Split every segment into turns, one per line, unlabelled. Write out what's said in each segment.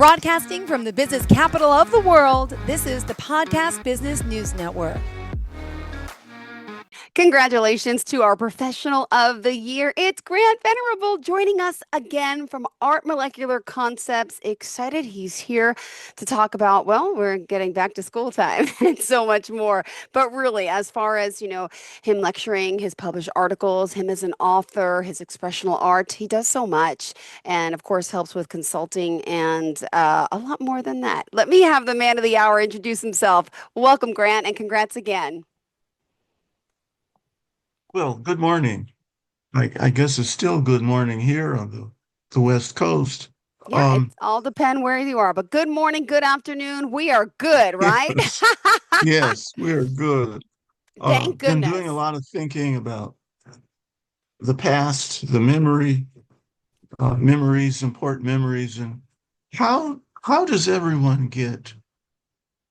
Broadcasting from the business capital of the world, this is the Podcast Business News Network.
Congratulations to our professional of the year. It's Grant Venerable joining us again from ArtMolecular Concepts. Excited he's here to talk about, well, we're getting back to school time and so much more. But really, as far as, him lecturing, his published articles, him as an author, his expressional art, he does so much. And of course, helps with consulting and a lot more than that. Let me have the man of the hour introduce himself. Welcome, Grant, and congrats again.
Well, good morning. I guess it's still good morning here on the West Coast.
Yeah, it all depends where you are. But good morning, good afternoon. We are good, right?
Yes, yes, we're good.
Thank
Been doing a
goodness.
lot of thinking about the past, the memories, important memories, and how does everyone get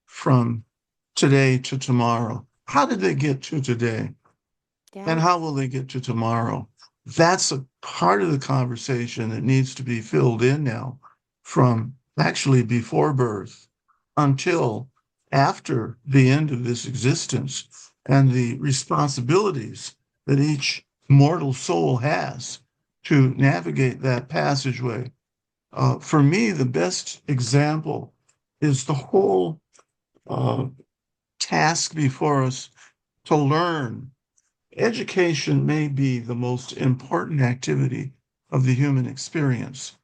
from today to tomorrow? How did they get to today? And
Yeah.
how will they get to tomorrow? That's a part of the conversation that needs to be filled in now from actually before birth until after the end of this existence and the responsibilities that each mortal soul has to navigate that passageway. For me, the best example is the whole task before us to learn. Education may be the most important activity of the human experience.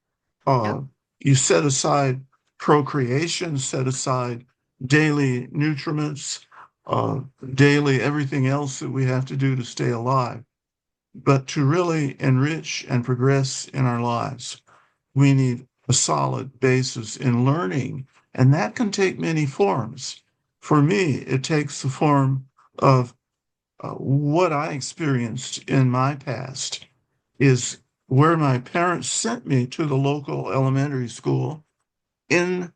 Yep.
You set aside procreation, set aside daily nutriments, daily everything else that we have to do to stay alive. But to really enrich and progress in our lives, we need a solid basis in learning, and that can take many forms. For me, it takes the form of what I experienced in my past is where my parents sent me to the local elementary school in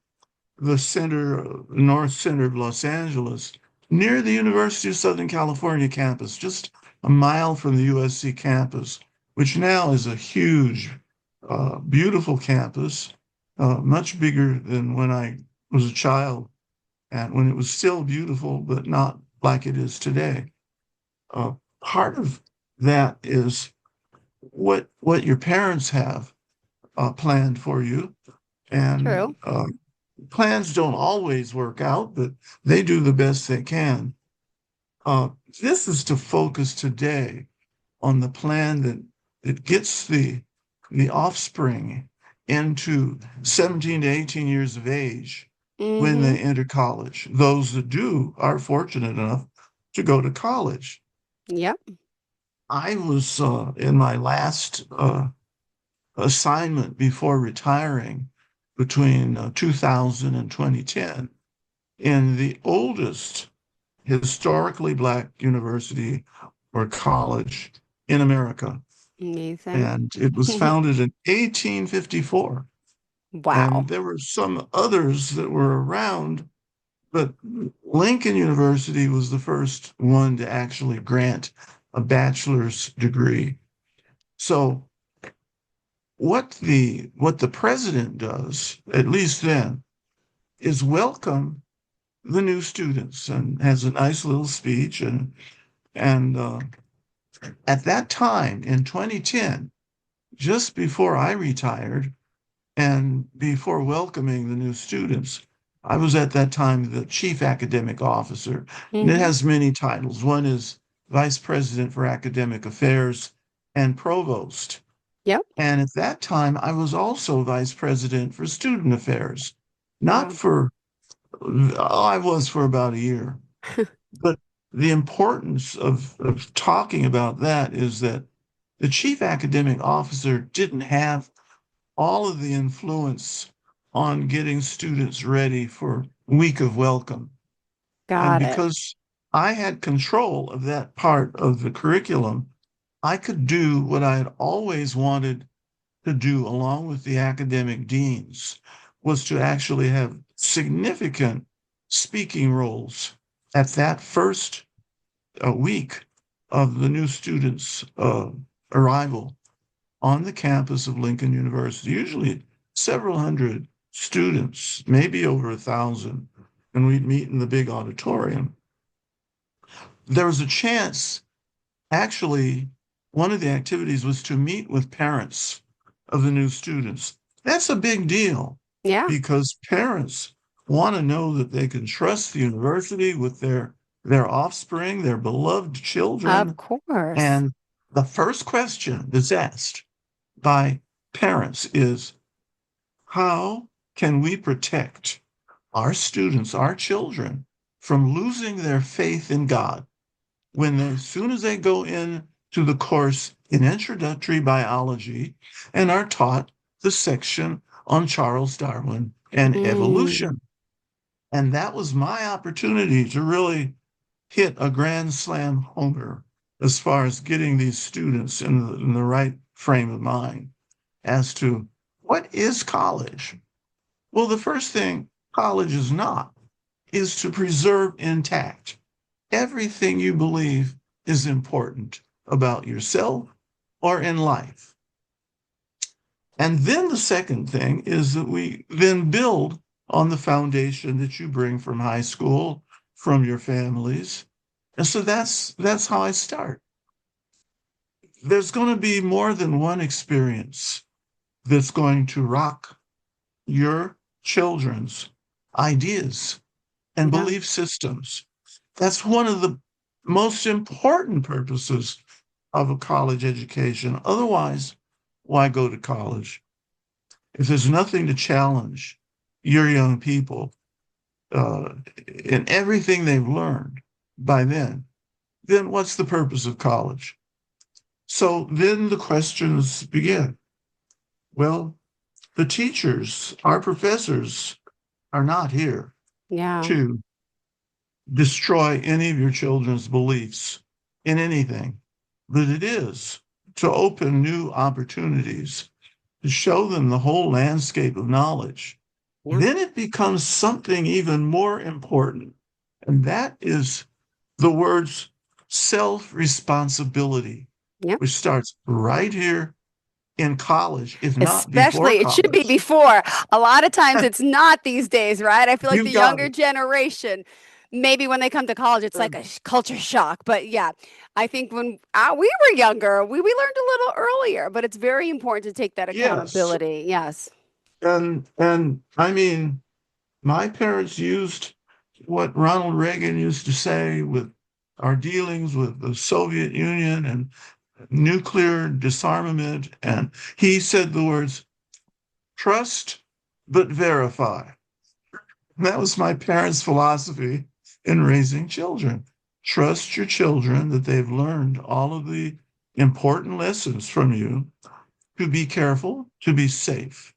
the north center of Los Angeles, near the University of Southern California campus, just a mile from the USC campus, which now is a huge, beautiful campus, much bigger than when I was a child and when it was still beautiful, but not like it is today. Part of that is what your parents have planned for you, and
True.
plans don't always work out, but they do the best they can. This is to focus today on the plan that gets the offspring into 17 to 18 years of age when
Mm-hmm.
they enter college. Those that do are fortunate enough to go to college.
Yep.
I was in my last assignment before retiring between 2000 and 2010 in the oldest historically Black university or college in America.
Amazing.
And it was founded in 1854.
Wow.
And there were some others that were around, but Lincoln University was the first one to actually grant a bachelor's degree. So what the president does, at least then, is welcome the new students and has a nice little speech and at that time in 2010, just before I retired and before welcoming the new students, I was at that time the chief academic officer, and it
Mm-hmm.
has many titles. One is vice president for academic affairs and provost.
Yep.
And at that time, I was also vice president for student affairs, not
Wow.
for, I was for about a year. But the importance of talking about that is that the chief academic officer didn't have all of the influence on getting students ready for week of welcome. And
Got it.
because I had control of that part of the curriculum, I could do what I had always wanted to do along with the academic deans, was to actually have significant speaking roles at that first week of the new students' arrival on the campus of Lincoln University. Usually several hundred students, maybe over 1,000, and we'd meet in the big auditorium. There was a chance, actually, one of the activities was to meet with parents of the new students. That's a big deal
Yeah.
because parents want to know that they can trust the university with their offspring, their beloved children.
Of course.
And the first question that's asked by parents is, how can we protect our students, our children, from losing their faith in God when as soon as they go in to the course in introductory biology and are taught the section on Charles Darwin and
Mm.
evolution? And that was my opportunity to really hit a grand slam homer as far as getting these students in the right frame of mind as to what is college. Well, the first thing college is not is to preserve intact everything you believe is important about yourself or in life. And then the second thing is that we then build on the foundation that you bring from high school, from your families. And so that's how I start. There's going to be more than one experience that's going to rock your children's ideas and
Yeah.
belief systems. That's one of the most important purposes of a college education. Otherwise, why go to college? If there's nothing to challenge your young people in everything they've learned by then what's the purpose of college? So then the questions begin. Well, the teachers, our professors, are not here
Yeah.
to destroy any of your children's beliefs in anything, but it is to open new opportunities, to show them the whole landscape of knowledge.
Yeah.
Then it becomes something even more important, and that is the words self-responsibility,
Yep.
which starts right here in college, if not before
Especially, it should be
college.
before. A lot of times it's not these days, right? I feel like
You
the
got
younger
it.
generation, maybe when they come to college, it's like a culture shock. But yeah, I think when we were younger, we learned a little earlier, but it's very important to take that
Yes.
accountability. Yes.
And I mean, my parents used what Ronald Reagan used to say with our dealings with the Soviet Union and nuclear disarmament. And he said the words, trust but verify. And that was my parents' philosophy in raising children. Trust your children that they've learned all of the important lessons from you, to be careful, to be safe.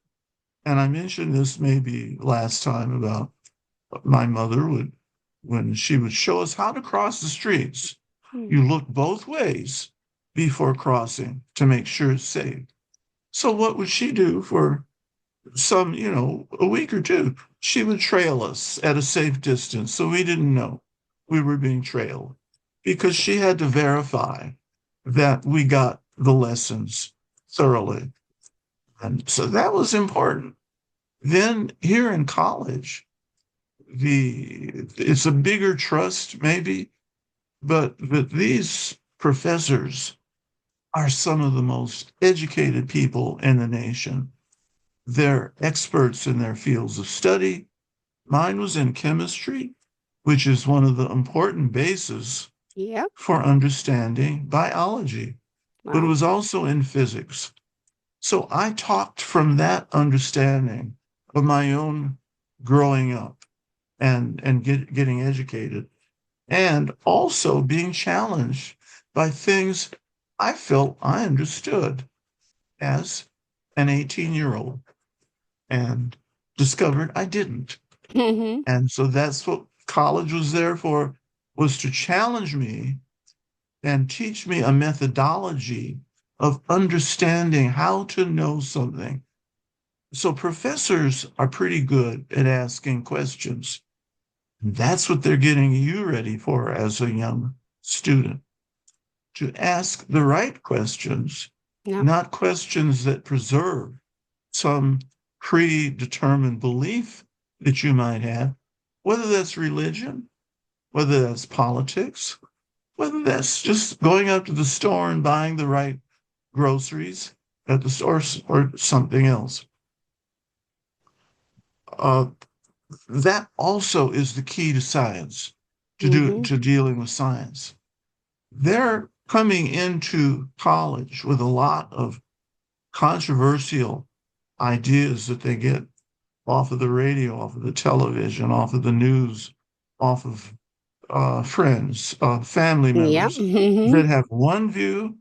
And I mentioned this maybe last time about my mother would, when she would show us how to cross the streets,
Hmm.
you look both ways before crossing to make sure it's safe. So what would she do for some, a week or two? She would trail us at a safe distance so we didn't know we were being trailed because she had to verify that we got the lessons thoroughly. And so that was important. Then here in college, it's a bigger trust maybe, but these professors are some of the most educated people in the nation. They're experts in their fields of study. Mine was in chemistry, which is one of the important bases
Yep.
for understanding biology, but it
Wow.
was also in physics. So I talked from that understanding of my own growing up and getting educated, and also being challenged by things I felt I understood as an 18-year-old and discovered I didn't.
Hmm.
And so that's what college was there for, was to challenge me and teach me a methodology of understanding how to know something. So professors are pretty good at asking questions. That's what they're getting you ready for as a young student, to ask the right questions,
Yep.
not questions that preserve some predetermined belief that you might have, whether that's religion, whether that's politics, whether that's just going up to the store and buying the right groceries at the store or something else. Uh, that also is the key to science, to dealing with science. They're coming into college with a lot of controversial ideas that they get off of the radio, off of the television, off of the news, off of friends, family
Yeah.
members that have one view,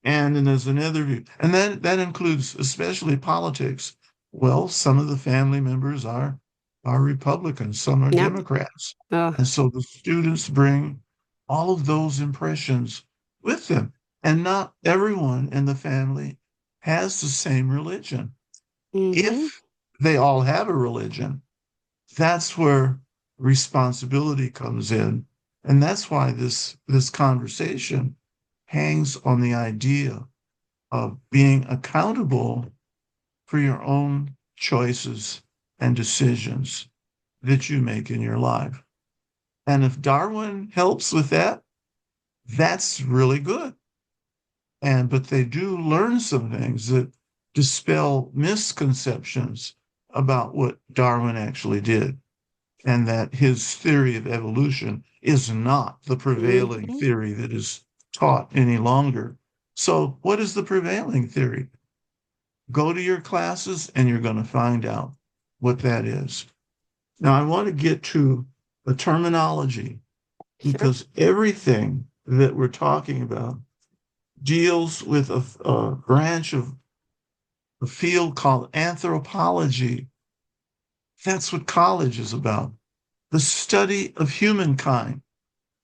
and then there's another view. And that includes especially politics. Well, some of the family members are Republicans, some are
Yep.
Democrats.
Oh,
And so the students bring all of those impressions with them. And not everyone in the family has the same religion. If they all have a religion, that's where responsibility comes in. And that's why this conversation hangs on the idea of being accountable for your own choices and decisions that you make in your life. And if Darwin helps with that, that's really good. But they do learn some things that dispel misconceptions about what Darwin actually did, and that his theory of evolution is not the prevailing theory that is taught any longer. So, what is the prevailing theory? Go to your classes and you're going to find out what that is. Now, I want to get to the terminology
sure.
because everything that we're talking about deals with a branch of a field called anthropology. That's what college is about. The study of humankind,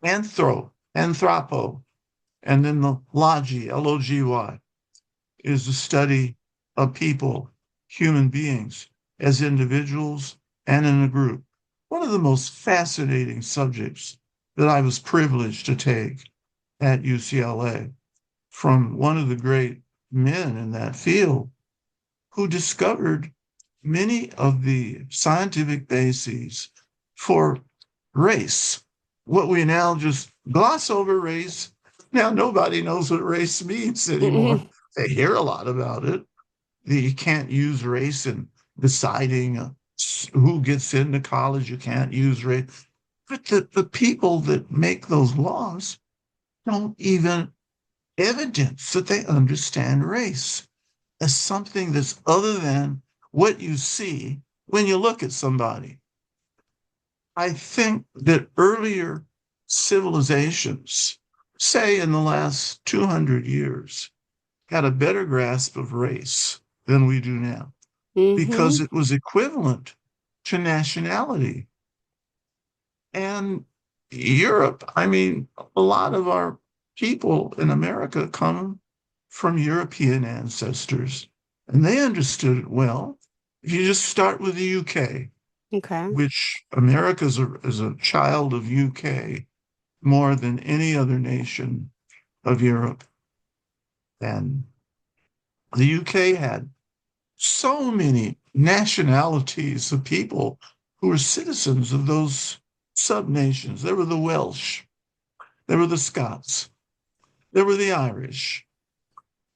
anthropo, and then the logy, L-O-G-Y, is the study of people, human beings, as individuals and in a group. One of the most fascinating subjects that I was privileged to take at UCLA from one of the great men in that field who discovered many of the scientific bases for race. What we now just gloss over race. Now nobody knows what race means anymore. They hear a lot about it. You can't use race in deciding who gets into college. You can't use race. But the people that make those laws don't even evidence that they understand race as something that's other than what you see when you look at somebody. I think that earlier civilizations, say in the last 200 years, had a better grasp of race than we do now because it was equivalent to nationality. And Europe, I mean, a lot of our people in America come from European ancestors, and they understood it well. If you just start with the UK, which America is a child of UK more than any other nation of Europe. And the UK had so many nationalities of people who were citizens of those sub-nations. There were the Welsh, there were the Scots, there were the Irish,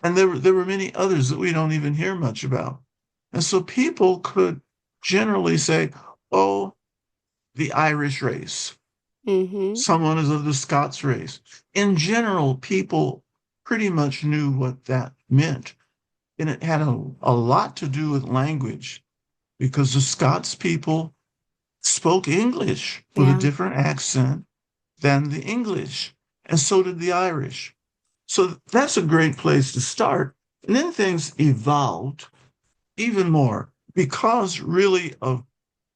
and there were many others that we don't even hear much about. And so people could generally say, oh, the Irish race. Someone is of the Scots race. In general, people pretty much knew what that meant. And it had a lot to do with language because the Scots people spoke English with a different accent than the English, and so did the Irish. So that's a great place to start. And then things evolved even more because really of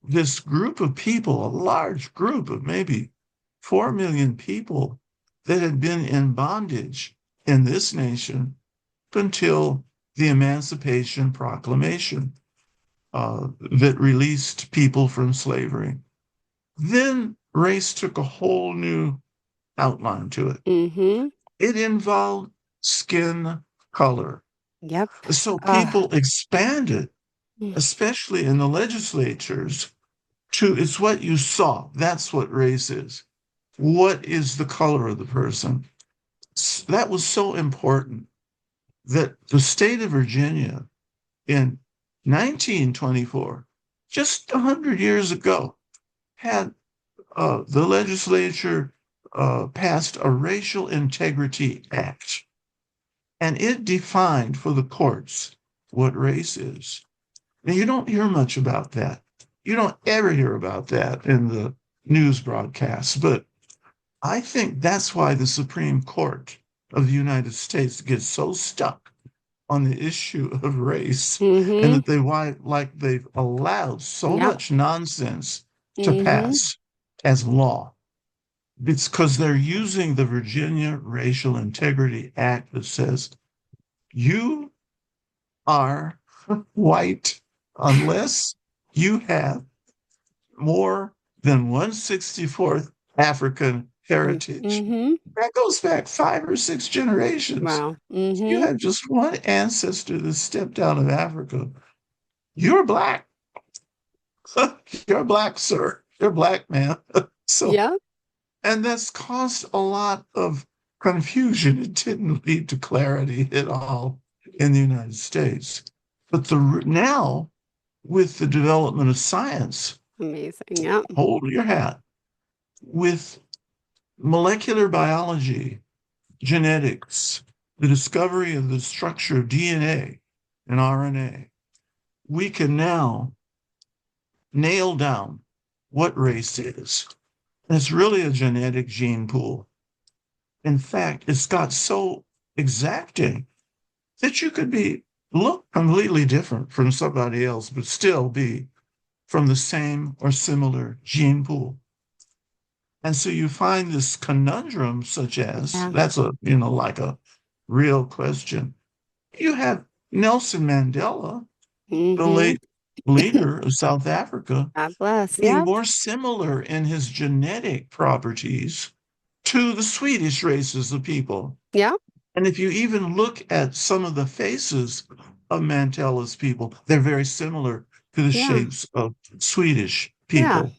this group of people, a large group of maybe 4 million people that had been in bondage in this nation until the Emancipation Proclamation that released people from slavery. Then race took a whole new outline to it. It involved skin color.
Yep.
So people expanded especially in the legislatures, to it's what you saw. That's what race is. What is the color of the person? That was so important that the state of Virginia in 1924, just 100 years ago, had the legislature passed a Racial Integrity Act, and it defined for the courts what race is. Now, you don't hear much about that. You don't ever hear about that in the news broadcasts, but I think that's why the Supreme Court of the United States gets so stuck on the issue of race, and that they've allowed so
Yep.
much nonsense to
Mm-hmm.
pass as law. It's because they're using the Virginia Racial Integrity Act that says you are white unless you have more than 1/64th African heritage.
Mm-hmm.
That goes back 5 or 6 generations.
Wow.
If you
Mm-hmm.
have just one ancestor that stepped out of Africa, you're black. You're black, sir. You're black, man. So,
Yeah.
and that's caused a lot of confusion. It didn't lead to clarity at all in the United States. But now, with the development of science,
Amazing. Yep.
hold your hat, with molecular biology, genetics, the discovery of the structure of DNA and RNA, we can now nail down what race is. And it's really a genetic gene pool. In fact, it's got so exacting that you could look completely different from somebody else, but still be from the same or similar gene pool. And so you find this conundrum, such as
Yeah.
that's like a real question. You have Nelson Mandela, the
Mm-hmm.
late leader of South Africa,
God bless.
being
Yeah.
more similar in his genetic properties to the Swedish races of people.
Yeah.
And if you even look at some of the faces of Mandela's people, they're very similar to the
Yeah.
shapes of Swedish
Yeah.
people.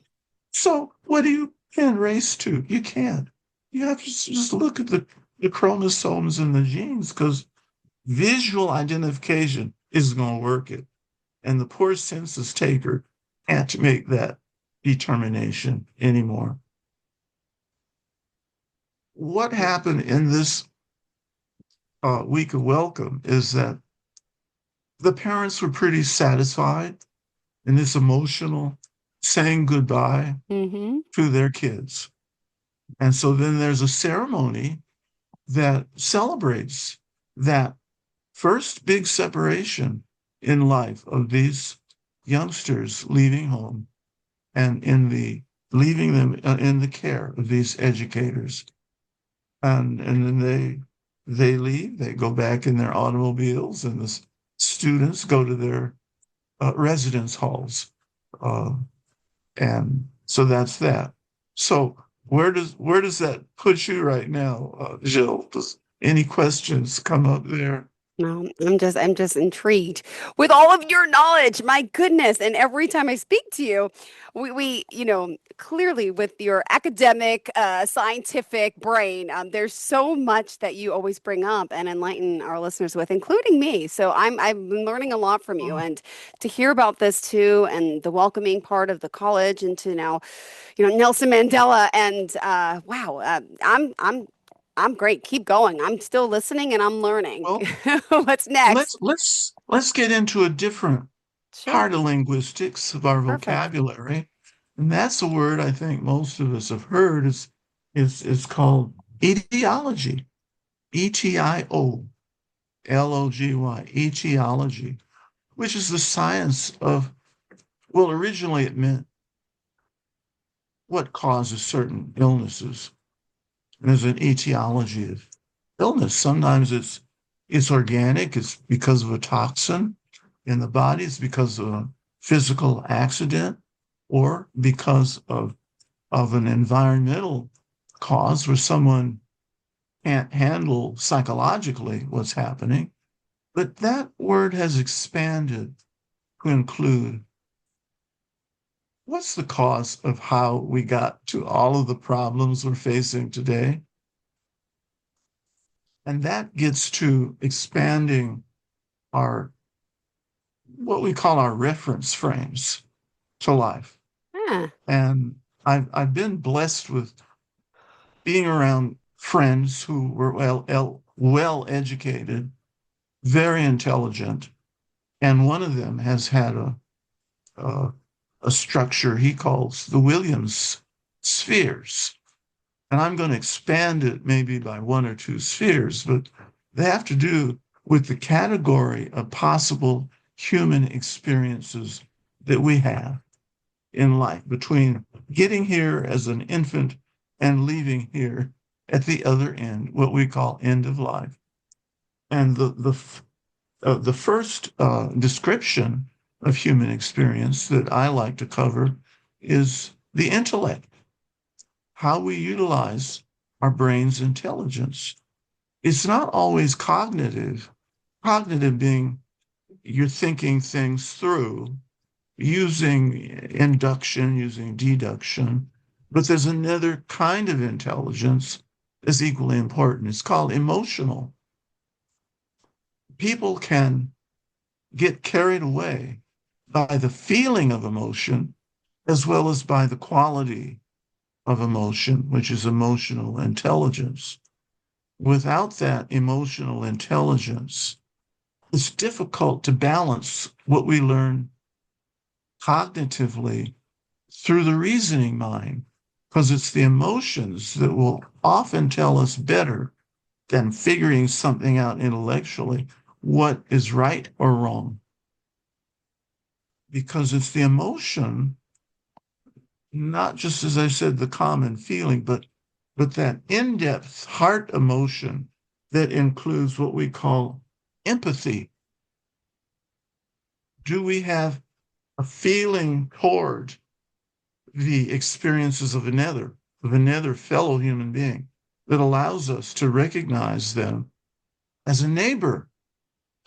So what do you can race to? You can't. You have to just look at the chromosomes and the genes, because visual identification isn't going to work it. And the poor census taker can't make that determination anymore. What happened in this week of welcome is that the parents were pretty satisfied in this emotional saying goodbye
Mm-hmm.
to their kids. And so then there's a ceremony that celebrates that first big separation in life of these youngsters leaving home and leaving them in the care of these educators. And then they leave, they go back in their automobiles, and the students go to their residence halls. Uh, and so that's that. So where does that put you right now, Jill? Does any questions come up there?
No, I'm just intrigued with all of your knowledge. My goodness. And every time I speak to you, clearly with your academic, scientific brain, there's so much that you always bring up and enlighten our listeners with, including me. So I've been learning a lot from you,
Oh,
and to hear about this too, and the welcoming part of the college, and to now, Nelson Mandela, and wow, I'm great. Keep going. I'm still listening and I'm learning.
well,
What's
let's
next?
let's let's get into a different
Sure.
part of linguistics of our
Perfect.
vocabulary, and that's a word I think most of us have heard. Is called etiology. Etiology, etiology, which is the science of, well, originally it meant what causes certain illnesses. And there's an etiology of illness. Sometimes it's organic, it's because of a toxin in the body, it's because of a physical accident, or because of an environmental cause where someone can't handle psychologically what's happening. But that word has expanded to include what's the cause of how we got to all of the problems we're facing today. And that gets to expanding our, what we call our reference frames to life.
Yeah.
And I've been blessed with being around friends who were well educated, very intelligent, and one of them has had a, a structure he calls the Williams spheres. And I'm going to expand it maybe by one or two spheres, but they have to do with the category of possible human experiences that we have in life between getting here as an infant and leaving here at the other end, what we call end of life. And the first description of human experience that I like to cover is the intellect, how we utilize our brain's intelligence. It's not always cognitive, cognitive being you're thinking things through using induction, using deduction, but there's another kind of intelligence that's equally important. It's called emotional. People can get carried away by the feeling of emotion as well as by the quality of emotion, which is emotional intelligence. Without that emotional intelligence, it's difficult to balance what we learn cognitively through the reasoning mind, because it's the emotions that will often tell us better than figuring something out intellectually what is right or wrong. Because it's the emotion, not just as I said, the common feeling, but that in-depth heart emotion that includes what we call empathy. Do we have a feeling toward the experiences of another fellow human being that allows us to recognize them as a neighbor?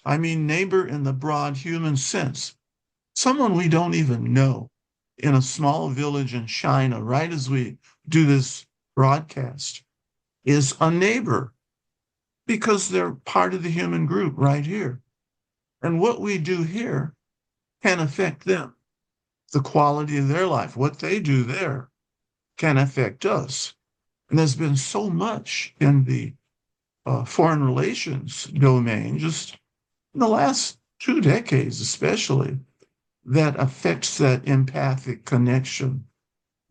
I mean, neighbor in the broad human sense, someone we don't even know in a small village in China, right as we do this broadcast, is a neighbor because they're part of the human group right here. And what we do here can affect them. The quality of their life, what they do there can affect us. And there's been so much in the foreign relations domain, just in the last 2 decades especially, that affects that empathic connection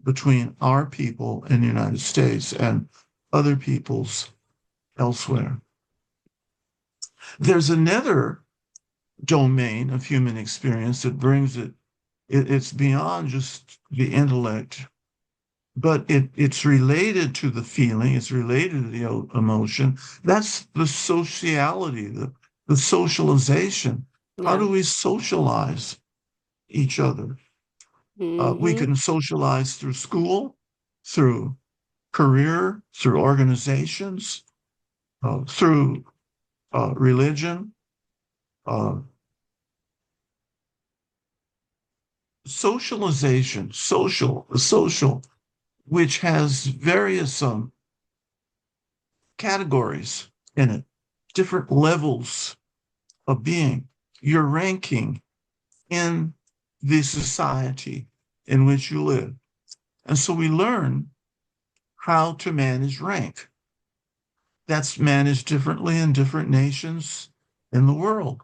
between our people in the United States and other peoples elsewhere. There's another domain of human experience that brings it's beyond just the intellect, but it's related to the feeling, it's related to the emotion. That's the sociality, the socialization. How
Yeah.
do we socialize each other? We
Mm-hmm.
can socialize through school, through career, through organizations, through religion, uh, socialization, social, which has various categories in it, different levels of being, your ranking in the society in which you live. And so we learn how to manage rank. That's managed differently in different nations in the world.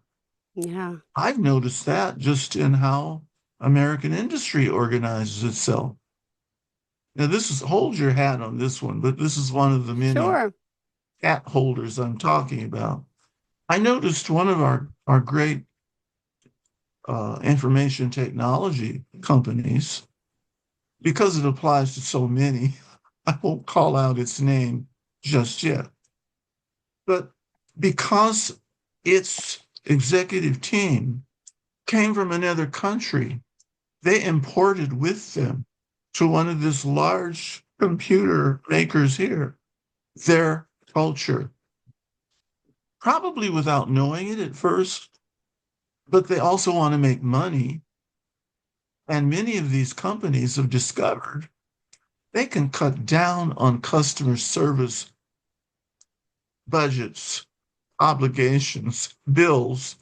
Yeah.
I've noticed that just in how American industry organizes itself. Now, hold your hat on this one, but this is one of the many
Sure.
hat holders I'm talking about. I noticed one of our great information technology companies, because it applies to so many, I won't call out its name just yet. But because its executive team came from another country, they imported with them to one of these large computer makers here their culture, probably without knowing it at first, but they also want to make money. And many of these companies have discovered they can cut down on customer service budgets, obligations, bills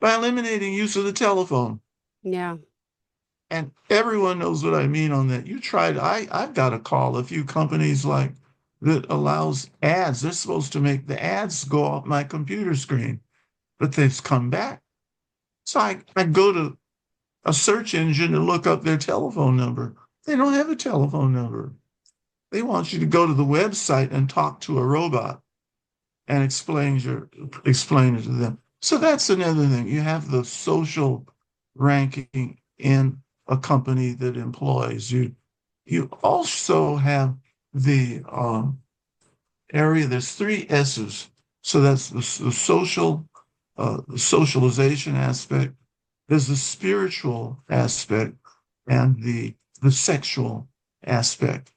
by eliminating use of the telephone.
Yeah.
And everyone knows what I mean on that. I've got to call a few companies like that allows ads. They're supposed to make the ads go off my computer screen, but they've come back. So I go to a search engine and look up their telephone number. They don't have a telephone number. They want you to go to the website and talk to a robot and explain it to them. So that's another thing. You have the social ranking in a company that employs you. You also have the area. There's three S's. So that's the social, the socialization aspect. There's the spiritual aspect and the sexual aspect.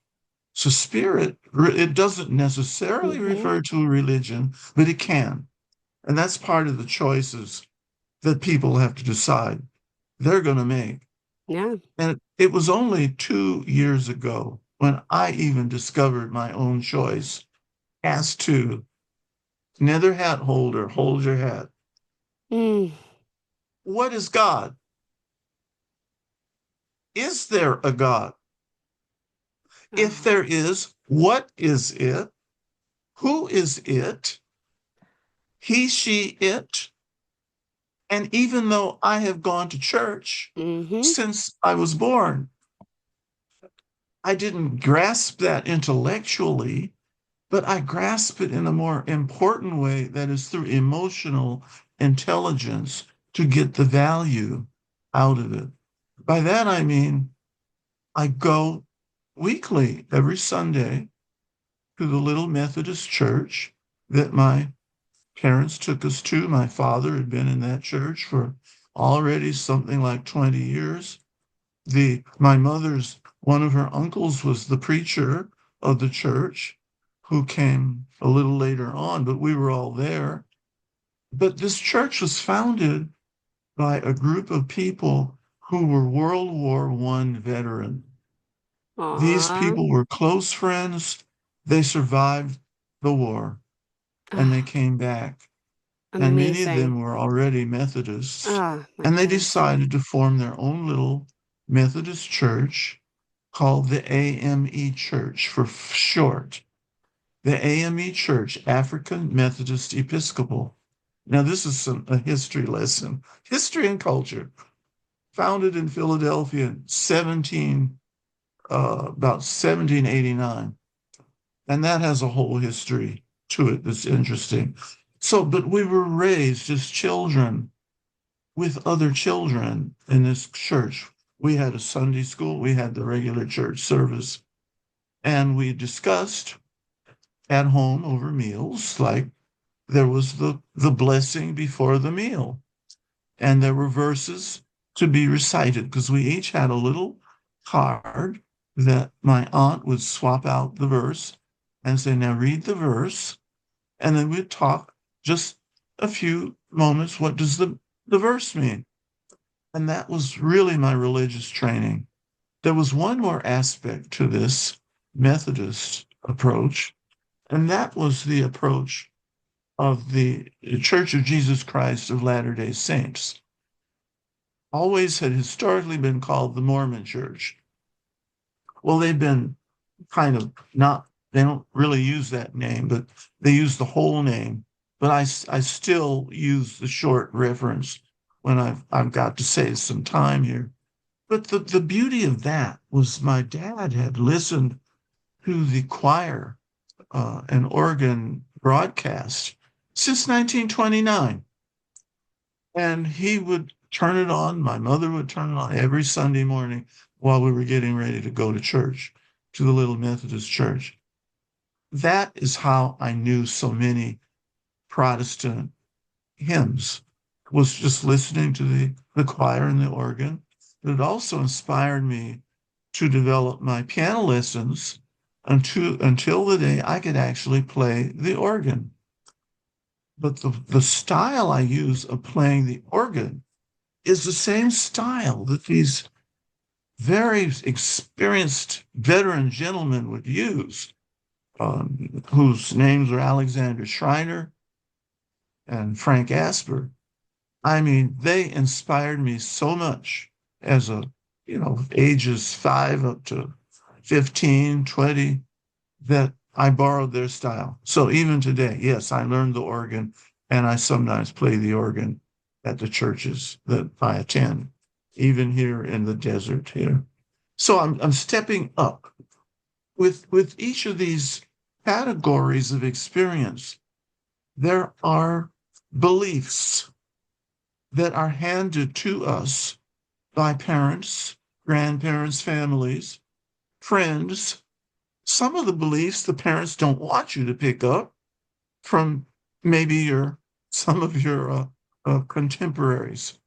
So spirit, it doesn't necessarily refer to religion, but it can. And that's part of the choices that people have to decide they're going to make.
Yeah.
And it was only 2 years ago when I even discovered my own choice as to nether hat holder, hold your hat.
Mm.
What is God? Is there a God? If there is, what is it? Who is it? He, she, it. And even though I have gone to church since I was born, I didn't grasp that intellectually, but I grasp it in a more important way that is through emotional intelligence to get the value out of it. By that, I mean, I go weekly, every Sunday, to the little Methodist church that my parents took us to. My father had been in that church for already something like 20 years. My mother's, one of her uncles was the preacher of the church who came a little later on, but we were all there. But this church was founded by a group of people who were World War I veterans. These people were close friends. They survived the war and they came back. And many of them were already Methodists. And they decided to form their own little Methodist church called the AME Church for short. The AME Church, African Methodist Episcopal. Now, this is a history lesson, history and culture. Founded in Philadelphia in about 1789. And that has a whole history to it that's interesting. So, but we were raised as children with other children in this church. We had a Sunday school, we had the regular church service, and we discussed at home over meals, like there was the blessing before the meal. And there were verses to be recited because we each had a little card that my aunt would swap out the verse and say, now read the verse. And then we'd talk just a few moments. What does the verse mean? And that was really my religious training. There was one more aspect to this Methodist approach, and that was the approach of the Church of Jesus Christ of Latter-day Saints. Always had historically been called the Mormon Church. Well, they've been kind of not, they don't really use that name, but they use the whole name. But I still use the short reference when I've got to save some time here. But the beauty of that was my dad had listened to the choir and organ broadcast since 1929. And he would turn it on. My mother would turn it on every Sunday morning while we were getting ready to go to church, to the little Methodist church. That is how I knew so many Protestant hymns, was just listening to the choir and the organ. But it also inspired me to develop my piano lessons until the day I could actually play the organ. But the style I use of playing the organ is the same style that these very experienced veteran gentlemen would use, whose names are Alexander Schreiner and Frank Asper. I mean, they inspired me so much as ages 5 up to 15, 20, that I borrowed their style. So even today, yes, I learned the organ and I sometimes play the organ at the churches that I attend, even here in the desert here. So I'm stepping up with each of these categories of experience. There are beliefs that are handed to us by parents, grandparents, families, friends. Some of the beliefs the parents don't want you to pick up from maybe some of your contemporaries,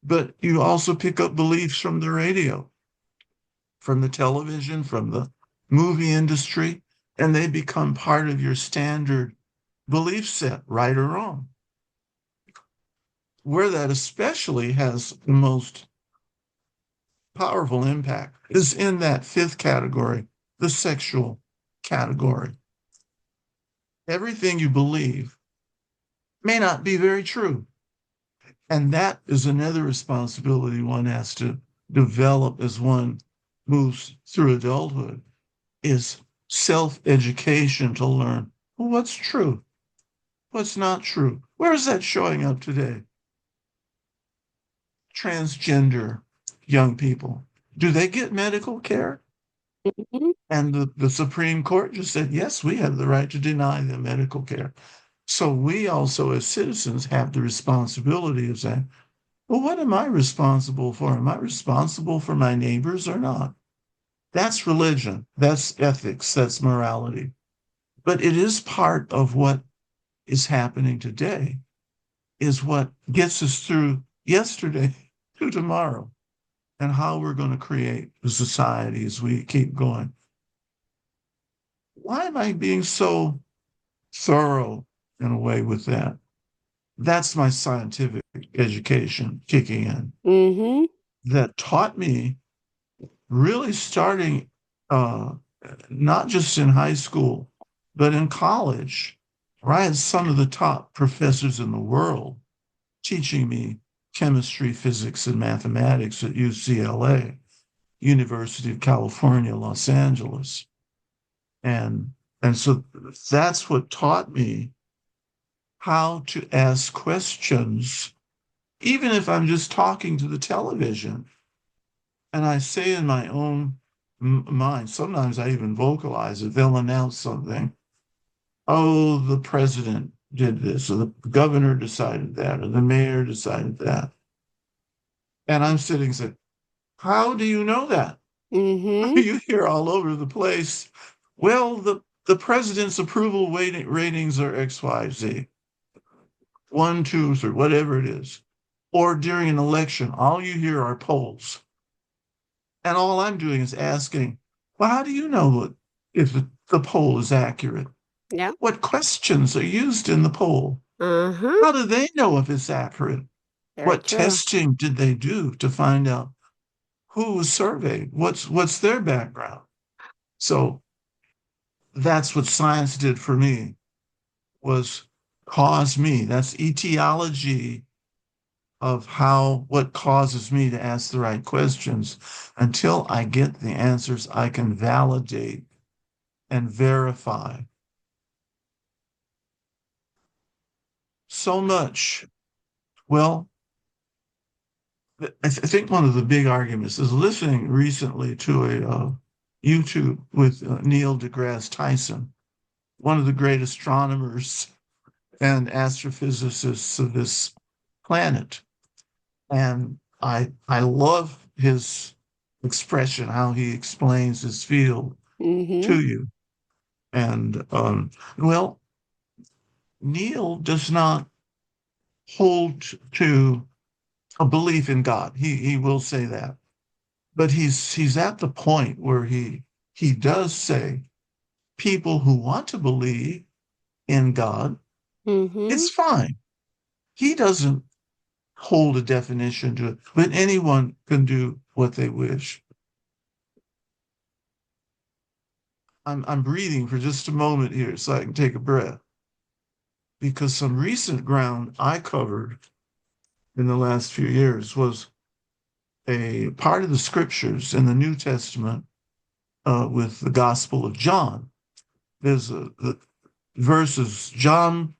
but you also pick up beliefs from the radio, from the television, from the movie industry, and they become part of your standard belief set, right or wrong. Where that especially has the most powerful impact is in that fifth category, the sexual category. Everything you believe may not be very true. And that is another responsibility one has to develop as one moves through adulthood, is self-education to learn what's true, what's not true. Where is that showing up today? Transgender young people, do they get medical care?
Mm-hmm.
And the Supreme Court just said, yes, we have the right to deny them medical care. So we also, as citizens, have the responsibility of saying, well, what am I responsible for? Am I responsible for my neighbors or not? That's religion. That's ethics. That's morality. But it is part of what is happening today, is what gets us through yesterday to tomorrow, and how we're going to create the society as we keep going. Why am I being so thorough in a way with that? That's my scientific education kicking in,
Mm-hmm.
that taught me, really starting uh, not just in high school, but in college, where I had some of the top professors in the world teaching me chemistry, physics, and mathematics at UCLA, University of California, Los Angeles. And so that's what taught me how to ask questions, even if I'm just talking to the television. And I say in my own mind, sometimes I even vocalize it. They'll announce something. Oh, the president did this, or the governor decided that, or the mayor decided that. And I'm sitting saying, how do you know that?
Mm-hmm.
You hear all over the place, well, the president's approval ratings are XYZ, 1, 2, 3, whatever it is. Or during an election, all you hear are polls. And all I'm doing is asking, well, how do you know if the poll is accurate?
Yeah.
What questions are used in the poll?
Uh-huh.
How do they know if it's accurate?
Very
What
true.
testing did they do to find out who was surveyed? What's their background? So that's what science did for me, was cause me. That's etiology of what causes me to ask the right questions. Until I get the answers, I can validate and verify. So much. Well, I think one of the big arguments is listening recently to a YouTube with Neil deGrasse Tyson, one of the great astronomers and astrophysicists of this planet. And I love his expression, how he explains his field
Mm-hmm.
to you. And well, Neil does not hold to a belief in God. He will say that, but he's at the point where he does say people who want to believe in God,
Mm-hmm.
it's fine. He doesn't hold a definition to it, but anyone can do what they wish. I'm breathing for just a moment here so I can take a breath, because some recent ground I covered in the last few years was a part of the scriptures in the New Testament with the Gospel of John. There's the verses, John,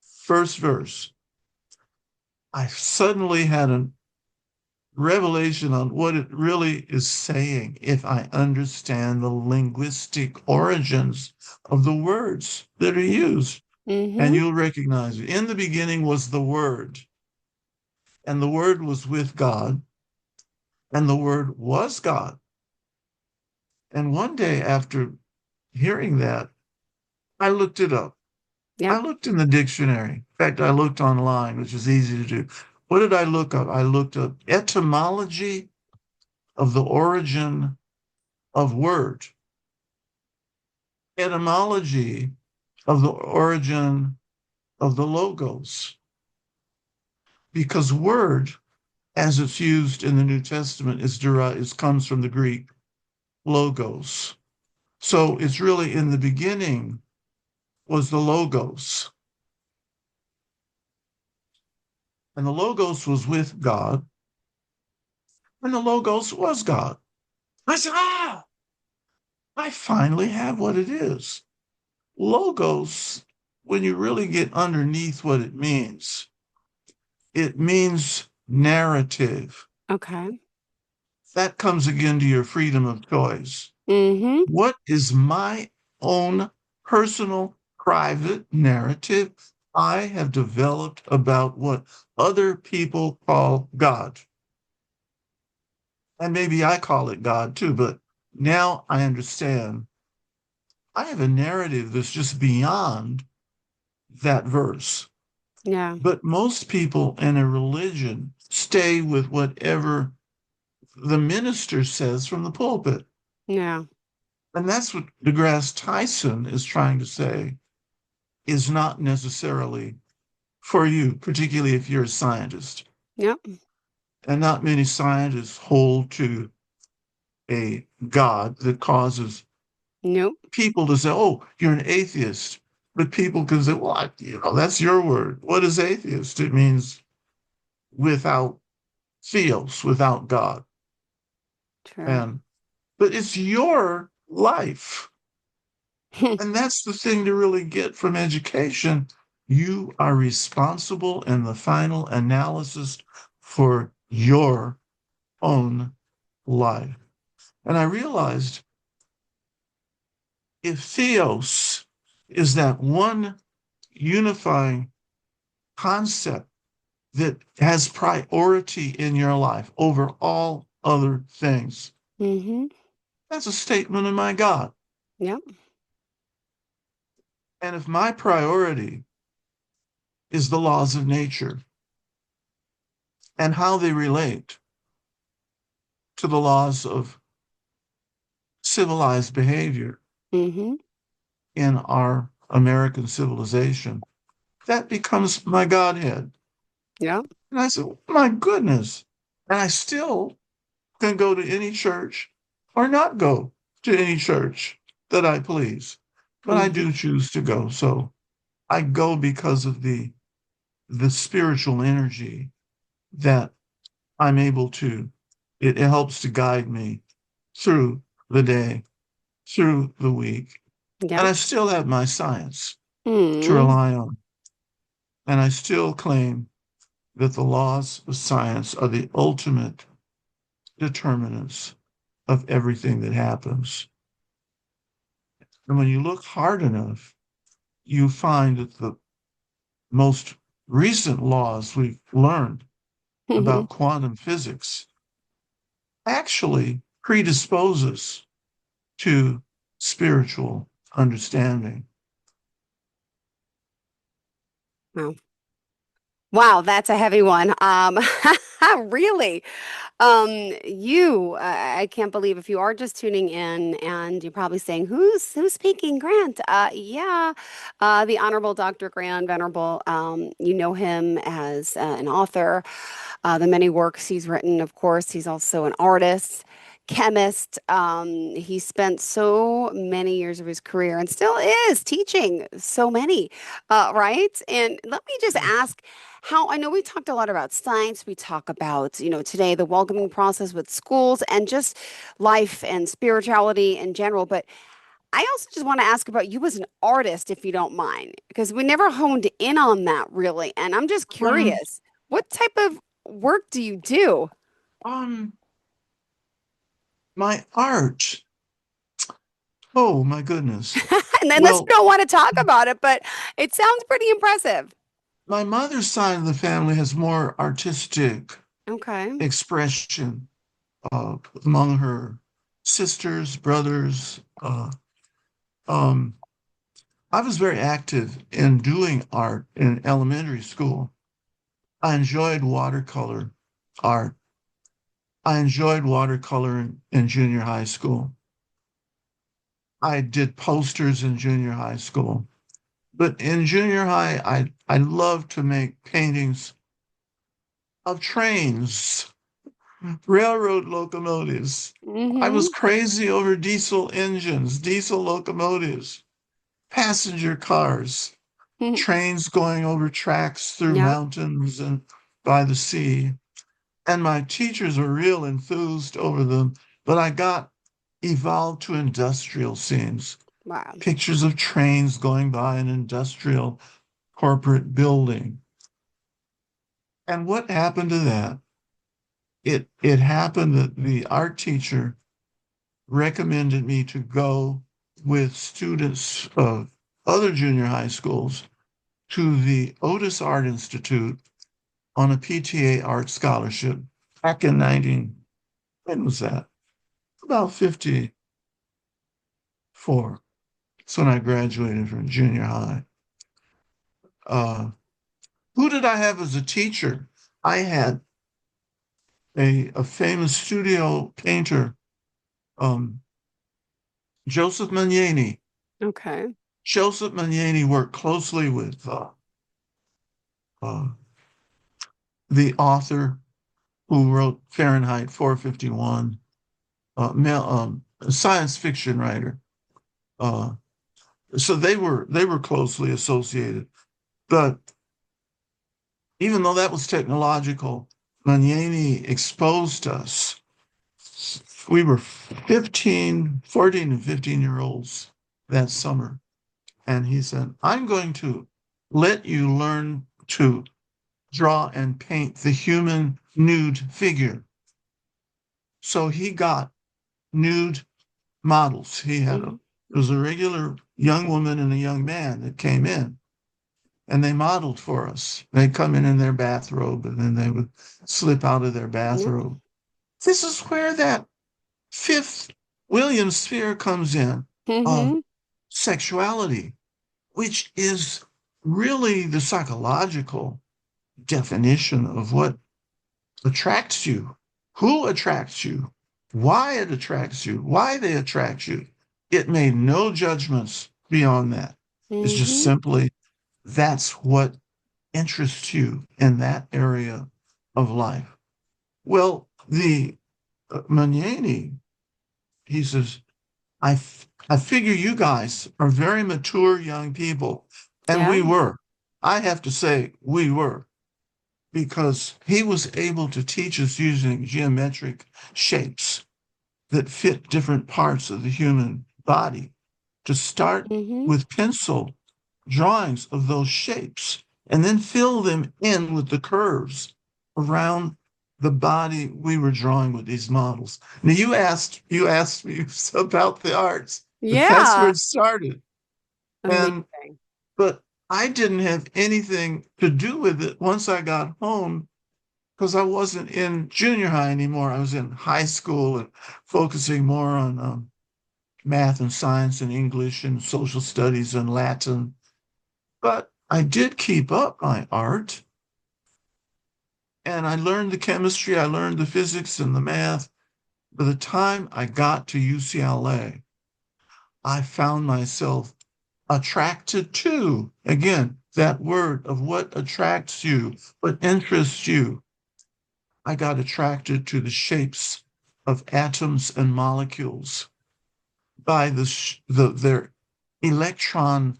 first verse. I suddenly had a revelation on what it really is saying if I understand the linguistic origins of the words that are used. And you'll recognize it. In the beginning was the Word, and the Word was with God, and the Word was God. And one day after hearing that, I looked it up.
Yeah.
I looked in the dictionary. In fact, I looked online, which is easy to do. What did I look up? I looked up etymology of the origin of word, etymology of the origin of the logos. Because word, as it's used in the New Testament, comes from the Greek logos. So it's really in the beginning was the logos. And the logos was with God, and the logos was God. I said, I finally have what it is. Logos, when you really get underneath what it means narrative.
Okay.
That comes again to your freedom of choice.
Mm-hmm.
What is my own personal, private narrative I have developed about what other people call God? And maybe I call it God too, but now I understand I have a narrative that's just beyond that verse.
Yeah.
But most people in a religion stay with whatever the minister says from the pulpit.
Yeah.
And that's what deGrasse Tyson is trying to say is not necessarily for you, particularly if you're a scientist.
Yep.
And not many scientists hold to a God that causes
Nope.
people to say, oh, you're an atheist. But people can say, well, that's your word. What is atheist? It means without theos, without God.
True.
And but it's your life. And that's the thing to really get from education. You are responsible in the final analysis for your own life. And I realized if theos is that one unifying concept that has priority in your life over all other things,
Mm-hmm.
that's a statement of my God.
Yep.
And if my priority is the laws of nature and how they relate to the laws of civilized behavior
Mm-hmm.
in our American civilization, that becomes my Godhead.
Yep.
And I said, my goodness. And I still can go to any church or not go to any church that I please. But I
Mm-hmm.
do choose to go. So I go because of the spiritual energy that I'm able to. It helps to guide me through the day, through the week. And
Yep.
I still have my science to
Mm.
rely on. And I still claim that the laws of science are the ultimate determinants of everything that happens. And when you look hard enough, you find that the most recent laws we've learned
Mm-hmm.
about quantum physics actually predisposes to spiritual understanding.
Wow. Wow, that's a heavy one. Really? I can't believe if you are just tuning in and you're probably saying, who's speaking, Grant? Yeah, the Honorable Dr. Grant Venerable. You know him as an author, the many works he's written. Of course, he's also an artist, chemist. He spent so many years of his career and still is teaching so many, right? And let me just ask how I know we talked a lot about science. We talk about, today the welcoming process with schools and just life and spirituality in general. But I also just want to ask about you as an artist, if you don't mind, because we never honed in on that really. And I'm just
Um,
curious, what type of work do you do?
um, my art. Oh my goodness.
And unless
Well,
you don't want to talk about it, but it sounds pretty impressive.
my mother's side of the family has more artistic
Okay.
expression among her sisters, brothers. Um, I was very active in doing art in elementary school. I enjoyed watercolor art. I enjoyed watercolor in junior high school. I did posters in junior high school. But in junior high, I loved to make paintings of trains, railroad locomotives. I was
Mm-hmm.
crazy over diesel engines, diesel locomotives, passenger cars, trains going over tracks through
Yeah.
mountains and by the sea. And my teachers were real enthused over them, but I got evolved to industrial scenes,
Wow.
pictures of trains going by an industrial corporate building. And what happened to that? It happened that the art teacher recommended me to go with students of other junior high schools to the Otis Art Institute on a PTA art scholarship back in 19, when was that? About 54. That's when I graduated from junior high. Uh, who did I have as a teacher? I had a famous studio painter, um, Joseph Magnani.
Okay.
Joseph Magnani worked closely with uh, the author who wrote Fahrenheit 451, a science fiction writer. Uh, so they were closely associated. But even though that was technological, Magnani exposed us. We were 14 and 15-year-olds that summer. And he said, I'm going to let you learn to draw and paint the human nude figure. So he got nude models.
Hmm.
It was a regular young woman and a young man that came in and they modeled for us. They'd come in their bathrobe and then they would slip out of their
Yeah.
bathrobe. This is where that fifth William sphere comes in of
Mm-hmm.
sexuality, which is really the psychological definition of what attracts you, who attracts you, why it attracts you, why they attract you. It made no judgments beyond that. It's just
Mm-hmm.
simply that's what interests you in that area of life. Well, the Magnani, he says, I figure you guys are very mature young people. And
Yeah.
we were. I have to say, we were, because he was able to teach us using geometric shapes that fit different parts of the human body to start
Mm-hmm.
with pencil drawings of those shapes and then fill them in with the curves around the body we were drawing with these models. Now you asked me about the arts, but that's where
Yeah.
it started. And
Amazing.
but I didn't have anything to do with it once I got home because I wasn't in junior high anymore. I was in high school and focusing more on math and science and English and social studies and Latin. But I did keep up my art. And I learned the chemistry, I learned the physics and the math. By the time I got to UCLA, I found myself attracted to, again, that word of what attracts you, what interests you. I got attracted to the shapes of atoms and molecules by their electron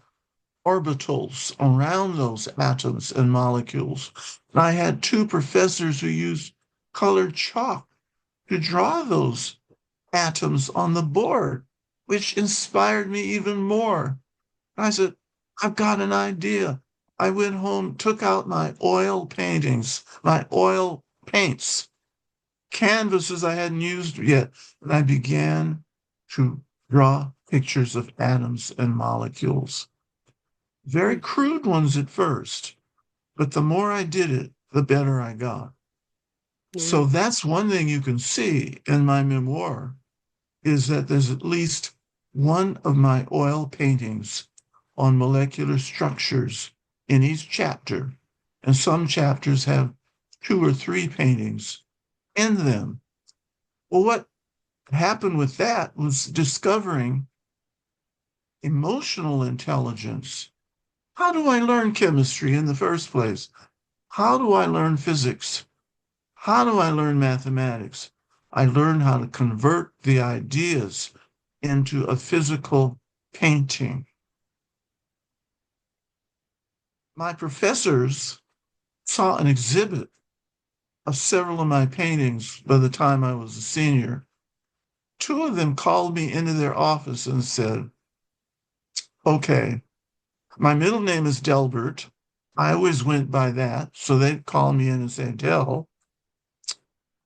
orbitals around those atoms and molecules. And I had two professors who used colored chalk to draw those atoms on the board, which inspired me even more. I said, I've got an idea. I went home, took out my oil paintings, my oil paints, canvases I hadn't used yet, and I began to draw pictures of atoms and molecules. Very crude ones at first, but the more I did it, the better I got. So that's one thing you can see in my memoir is that there's at least one of my oil paintings on molecular structures in each chapter. And some chapters have 2 or 3 paintings in them. Well, what happened with that was discovering emotional intelligence. How do I learn chemistry in the first place? How do I learn physics? How do I learn mathematics? I learn how to convert the ideas into a physical painting. My professors saw an exhibit of several of my paintings by the time I was a senior. 2 of them called me into their office and said, okay, my middle name is Delbert. I always went by that. So they'd call me in and say, Del.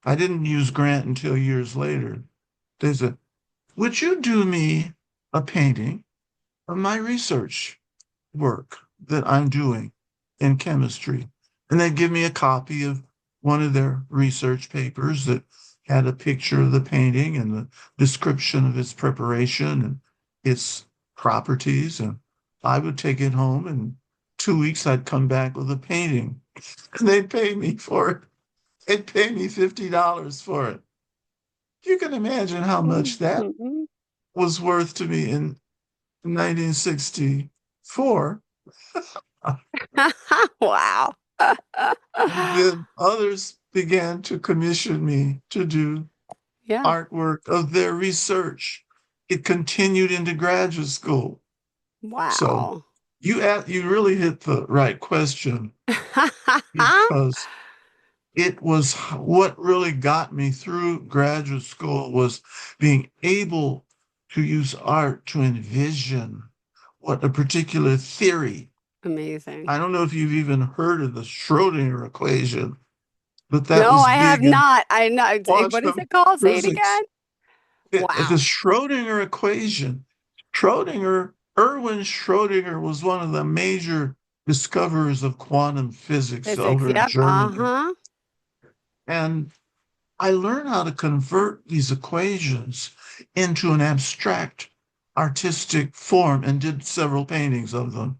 I didn't use Grant until years later. They said, would you do me a painting of my research work that I'm doing in chemistry? And they'd give me a copy of one of their research papers that had a picture of the painting and the description of its preparation and its properties. And I would take it home, and 2 weeks I'd come back with a painting. And they'd pay me for it. They'd pay me $50 for it. You can imagine how much that was worth to me in 1964.
Wow.
And then others began to commission me to do
Yeah.
artwork of their research. It continued into graduate school. So
Wow.
you really hit the right question, because it was what really got me through graduate school was being able to use art to envision what a particular theory.
Amazing.
I don't know if you've even heard of the Schrodinger equation, but that
No,
was
I have
big in
not. I know. What is
quantum
it called? Say it
physics.
again.
The
Wow.
Schrodinger equation. Erwin Schrodinger was one of the major discoverers of quantum physics
Physics.
over in
Yep.
Germany.
Uh-huh.
And I learned how to convert these equations into an abstract artistic form and did several paintings of them.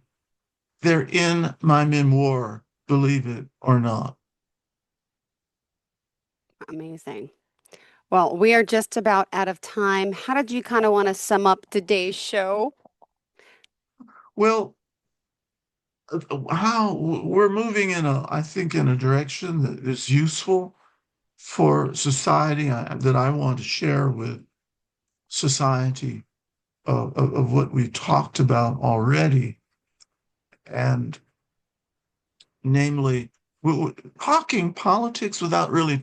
They're in my memoir, believe it or not.
Amazing. Well, we are just about out of time. How did you kind of want to sum up today's show?
Well, how we're moving I think, in a direction that is useful for society, that I want to share with society, of what we talked about already, and namely talking politics without really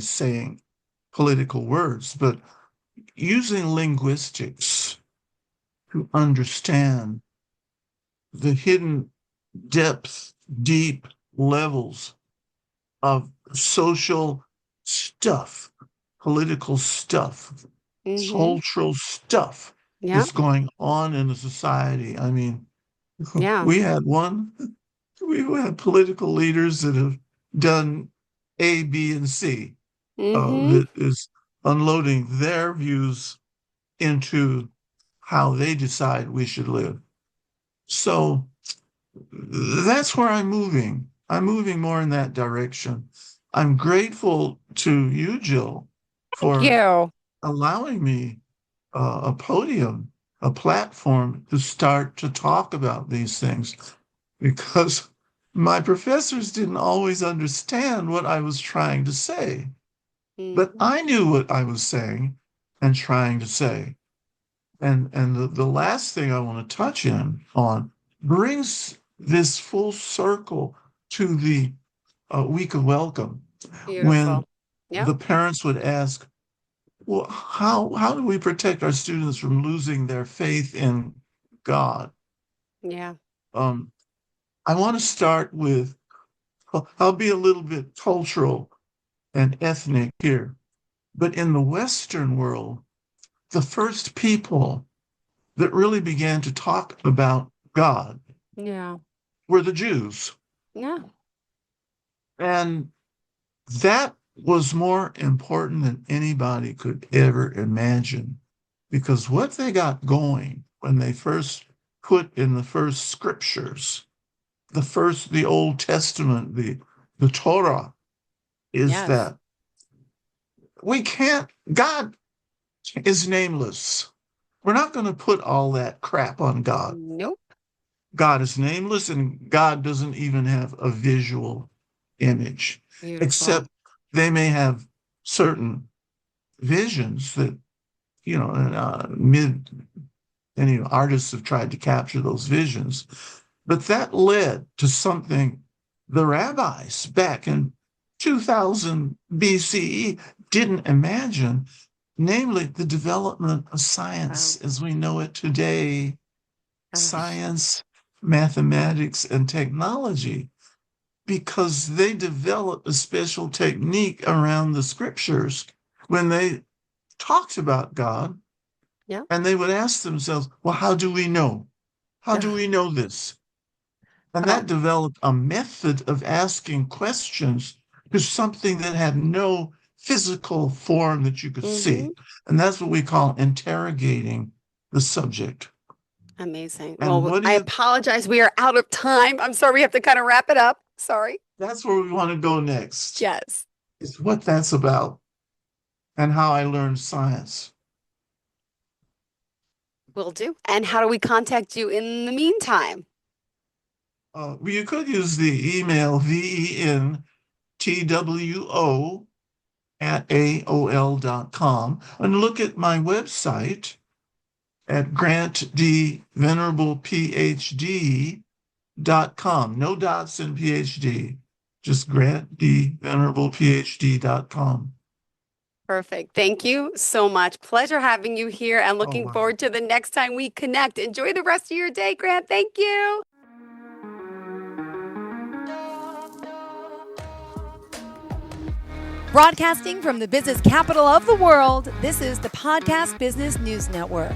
saying political words, but using linguistics to understand the hidden depth, deep levels of social stuff, political stuff,
Mm-hmm.
cultural stuff
Yep.
that's going on in the society. I mean,
Yeah.
we had political leaders that have done A, B, and C,
Mm-hmm.
that is unloading their views into how they decide we should live. So that's where I'm moving. I'm moving more in that direction. I'm grateful to you, Jill,
Thank
for
you.
allowing me a podium, a platform to start to talk about these things, because my professors didn't always understand what I was trying to say, but I knew what I was saying and trying to say. And the last thing I want to touch in on brings this full circle to the week of welcome,
Beautiful.
when
Yep.
the parents would ask, well, how do we protect our students from losing their faith in God?
Yeah.
Um, I want to start with, I'll be a little bit cultural and ethnic here, but in the Western world, the first people that really began to talk about God
Yeah.
were the Jews.
Yeah.
And that was more important than anybody could ever imagine, because what they got going when they first put in the first scriptures, the Old Testament, the Torah, is
Yes.
that God is nameless. We're not going to put all that crap on God.
Nope.
God is nameless, and God doesn't even have a visual image,
Beautiful.
except they may have certain visions that, artists have tried to capture those visions. But that led to something the rabbis back in 2000 BCE didn't imagine, namely the development of science
Wow.
as we know it today,
Gosh.
science, mathematics, and technology, because they developed a special technique around the scriptures when they talked about God,
Yeah.
and they would ask themselves, well, how do we know? How do
Ugh.
we know this? And
Well,
that developed a method of asking questions to something that had no physical form that you could
mm-hmm.
see. And that's what we call interrogating the subject.
Amazing.
And
Well,
what do
I
you,
apologize. We are out of time. I'm sorry. We have to kind of wrap it up. Sorry.
that's where we want to go next,
Yes.
is what that's about and how I learned science.
Will do. And how do we contact you in the meantime?
Well, you could use the email ventwo@aol.com and look at my website at grantdvenerablephd.com. No dots in PhD, just grantdvenerablephd.com.
Perfect. Thank you so much. Pleasure having you here and
Oh,
looking
wow.
forward to the next time we connect. Enjoy the rest of your day, Grant. Thank you.
Broadcasting from the business capital of the world, this is the Podcast Business News Network.